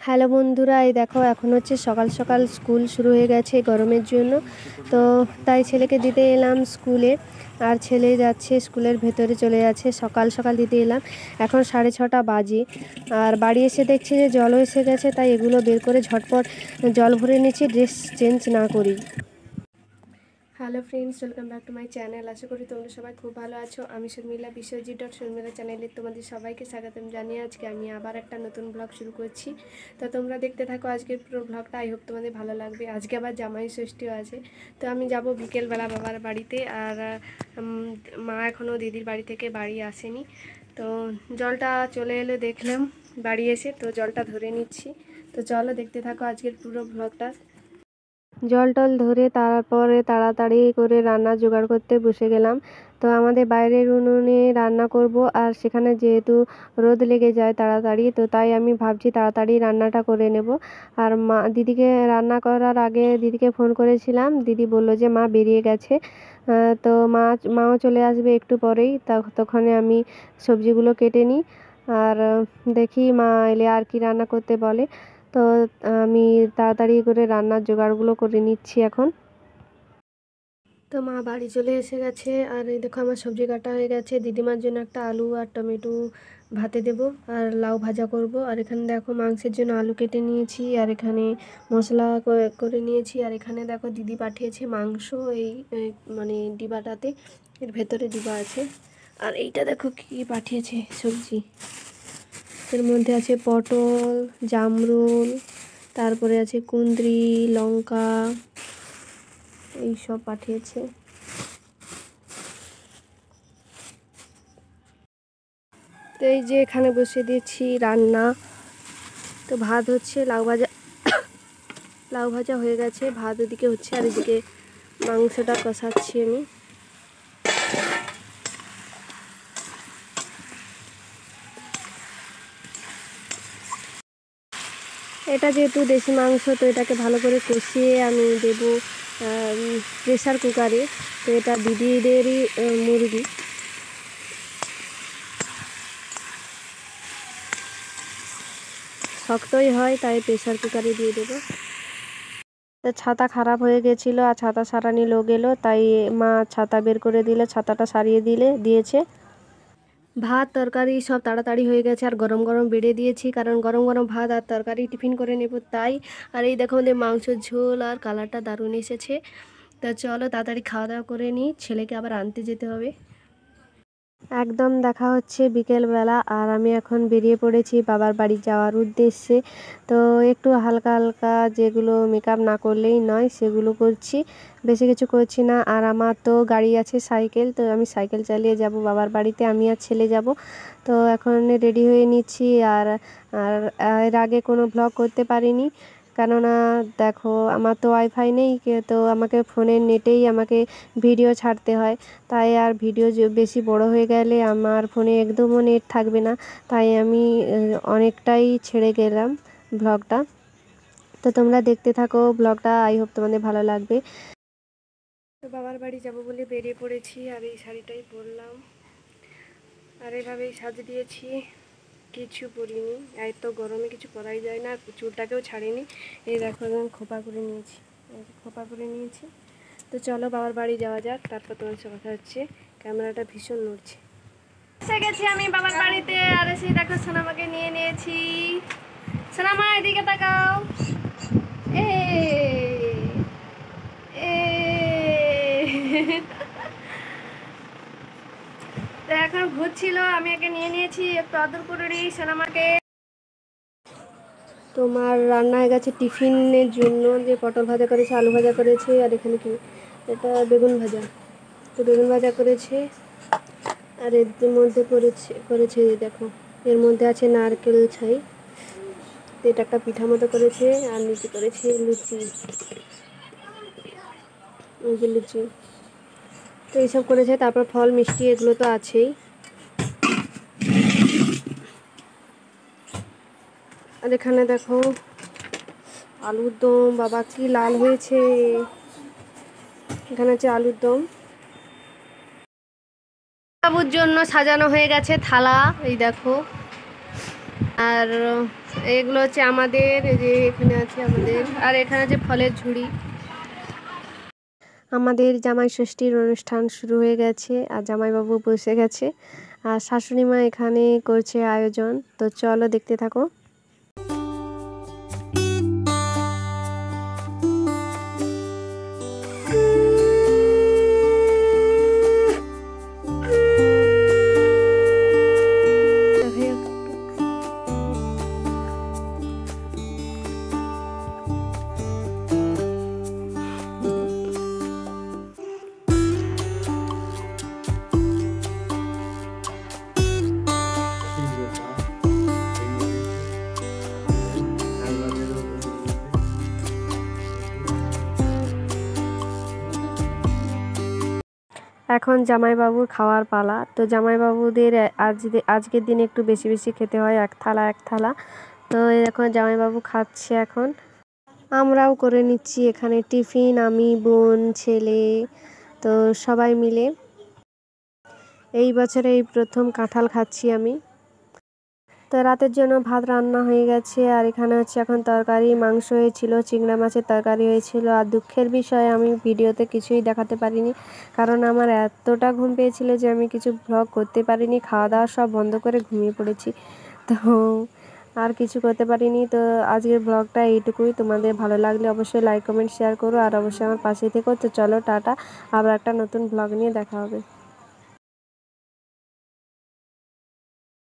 Hello বন্ধুরা, এই দেখো এখন হচ্ছে সকাল সকাল স্কুল শুরু হয়ে গেছে গরমের জন্য। তো তাই ছেলেকে দিতে এলাম স্কুলে, আর ছেলে যাচ্ছে স্কুলের ভেতরে চলে যাচ্ছে। সকাল সকাল দিতে এলাম, এখন 6:30 বাজে। আর বাড়ি এসে দেখছি যে জলও এসে গেছে, তাই এগুলো বের করে ঝটপট জল ভরে নিচ্ছি ড্রেস চেঞ্জ না করি। Hello friends, welcome back to my channel. আশা করি তোমরা সবাই খুব ভালো আছো। আমি শর্মিলা, বিশ্বজিৎ.শর্মিলা চ্যানেলে তোমাদের সবাইকে স্বাগতম জানিয়ে আজকে আমি আবার একটা নতুন ব্লগ শুরু করছি। তো তোমরা দেখতে থাকো আজকের পুরো ব্লগটা, আই হোপ তোমাদের ভালো লাগবে। আজকে আবার জামাই ষষ্ঠীও আছে, তো আমি যাব বিকেলবেলা বাবার বাড়িতে। আর মা এখনও দিদির বাড়ি থেকে বাড়ি আসেনি। তো জলটা চলে এলো দেখলাম বাড়ি এসে, তো জলটা ধরে নিচ্ছি। তো চলো দেখতে থাকো আজকের পুরো ব্লগটা। জল টল ধরে তারপরে তাড়াতাড়ি করে রান্না জোগাড় করতে বসে গেলাম। তো আমাদের বাইরের উনুনে রান্না করব, আর সেখানে যেহেতু রোদ লেগে যায় তাড়াতাড়ি, তো তাই আমি ভাবছি তাড়াতাড়ি রান্নাটা করে নেব। আর মা দিদিকে রান্না করার আগে দিদিকে ফোন করেছিলাম, দিদি বলল যে মা বেরিয়ে গেছে। তো মাও চলে আসবে একটু পরেই, ততক্ষণে আমি সবজিগুলো কেটে নিই। আর দেখি মা এলে আর কি রান্না করতে বলে। তো আমি তাড়াতাড়ি করে রান্নার জোগাড়গুলো করে নিচ্ছি এখন। তো মা বাড়ি চলে এসে গেছে, আর এই দেখো আমার সবজি কাটা হয়ে গেছে। দিদিমার জন্য একটা আলু আর টমেটো ভাতে দেব, আর লাউ ভাজা করব। আর এখানে দেখো মাংসের জন্য আলু কেটে নিয়েছি, আর এখানে মশলা করে নিয়েছি। আর এখানে দেখো দিদি পাঠিয়েছে মাংস, এই মানে ডিবাটাতে, এর ভেতরে ডিবা আছে। আর এইটা দেখো কি পাঠিয়েছে সবজি, এর মধ্যে আছে পটল, জামরুল, তারপরে আছে কুঁদরি, লঙ্কা, এইসব পাঠিয়েছে। তো এই যে এখানে বসে দিয়েছি রান্না। তো ভাত হচ্ছে, লাউ ভাজা হয়ে গেছে, ভাত ওদিকে হচ্ছে, আর এদিকে মাংসটা কষাচ্ছি আমি। এটা যেহেতু দেশি মাংস, তো এটাকে ভালো করে কষিয়ে আমি দেব প্রেসার কুকারে। তো এটা দিদিদেরই মুরগি, শক্তই হয়, তাই প্রেসার কুকারে দিয়ে দেবো। তো ছাতা খারাপ হয়ে গেছিলো, আর ছাতা সারানি লোক এলো, তাই মা ছাতা বের করে দিলে, ছাতাটা সারিয়ে দিয়েছে। ভাত তরকারি সব তাড়াতাড়ি হয়ে গেছে, আর গরম গরম বেড়ে দিয়েছি, কারণ গরম গরম ভাত আর তরকারি টিফিন করে নেব তাই। আর এই দেখো আমাদের মাংসের ঝোল, আর কালারটা দারুণ এসেছে। তো চলো তাড়াতাড়ি খাওয়া দাওয়া করে নিই, ছেলেকে আবার আনতে যেতে হবে। একদম দেখা হচ্ছে বিকেলবেলা, আর আমি এখন বেরিয়ে পড়েছি বাবার বাড়ি যাওয়ার উদ্দেশ্যে। তো একটু হালকা হালকা যেগুলো মেকআপ না করলেই নয় সেগুলো করছি, বেশি কিছু করছি না। আর আমার তো গাড়ি আছে, সাইকেল, তো আমি সাইকেল চালিয়ে যাব বাবার বাড়িতে, আমি আর ছেলে যাব। তো এখন রেডি হয়ে নিচ্ছি। আর আর এর আগে কোনো ব্লগ করতে পারিনি, কেননা দেখো আমার তো ওয়াইফাই নেই, তো আমাকে ফোনের নেটেই আমাকে ভিডিও ছাড়তে হয়। তাই আর ভিডিও বেশি বড় হয়ে গেলে আমার ফোনে একদমও নেট থাকবে না, তাই আমি অনেকটাই ছেড়ে গেলাম ব্লগটা। তো তোমরা দেখতে থাকো ব্লগটা, আই হোপ তোমাদের ভালো লাগবে। তো বাবার বাড়ি যাব বলে বেরিয়ে পড়েছি, আর এই শাড়িটাই পরলাম, আর এভাবেই সাজিয়ে দিয়েছি, কিছু পরিনি। এত গরমে কিছু পরাই যায় না, চুলটাকেও ছাড়িনি। এই দেখো আমি খোপা করে নিয়েছি। তো চলো বাবার বাড়ি যাওয়া যাক, তারপর তোমার সাথে কথা হচ্ছে। ক্যামেরাটা ভীষণ নড়ছে। এসে গেছি আমি বাবার বাড়িতে, আর এসে দেখো সোনামাকে নিয়ে নিয়েছি। সোনামা এদিকে তাকাও। এ তো এখন ঘুরছিল, আমি একে নিয়ে নিয়েছি, একটু আদর করে নিই সোনামাকে। তোমার রান্না হয়ে গেছে টিফিনের জন্য, যে পটল ভাজা করেছে, আলু ভাজা করেছে, আর এখানে কি এটা বেগুন ভাজা। তো বেগুন ভাজা করেছে, আর এর মধ্যে করেছে দেখো, এর মধ্যে আছে নারকেল ছাই। তো এটা একটা পিঠা মতো করেছে, আর নিচে করেছে লুচি, লুচি। তো এইসব করেছে, তারপর ফল মিষ্টি এগুলো তো আছেই। আর এখানে দেখো আলুর দম, বাবা কি লাল হয়েছে। এখানে আছে আলুর দম। বাবুর জন্য সাজানো হয়ে গেছে থালা, এই দেখো। আর এগুলো হচ্ছে আমাদের, এই যে এখানে আছে আমাদের, আর এখানে আছে ফলের ঝুড়ি। আমাদের জামাই ষষ্ঠীর অনুষ্ঠান শুরু হয়ে গেছে আর জামাইবাবু বসে গেছে আর শাশুড়ি মা এখানে করছে আয়োজন। তো চলো দেখতে থাকো। এখন জামাইবাবুর খাওয়ার পালা। তো জামাইবাবুদের আজকের দিনে একটু বেশি বেশি খেতে হয়, এক থালা। তো এখন জামাইবাবু খাচ্ছে। এখন আমরাও করে নিচ্ছি এখানে টিফিন, আমি, বোন, ছেলে, তো সবাই মিলে। এই বছরে এই প্রথম কাঁঠাল খাচ্ছি আমি। তো রাতের জন্য ভাত রান্না হয়ে গেছে আর এখানে হচ্ছে এখন তরকারি, মাংস হয়েছিল, চিংড়া মাছের তরকারি হয়েছিল। আর দুঃখের বিষয় আমি ভিডিওতে কিছুই দেখাতে পারিনি, কারণ আমার এতটা ঘুম পেয়েছিল যে আমি কিছু ব্লগ করতে পারিনি। খাওয়া দাওয়া সব বন্ধ করে ঘুমিয়ে পড়েছি, তো আর কিছু করতে পারিনি। তো আজকের ব্লগটা এইটুকুই। তোমাদের ভালো লাগলে অবশ্যই লাইক, কমেন্ট, শেয়ার করো আর অবশ্যই আমার পাশে থেকো। তো চলো টাটা, আবার একটা নতুন ব্লগ নিয়ে দেখা হবে।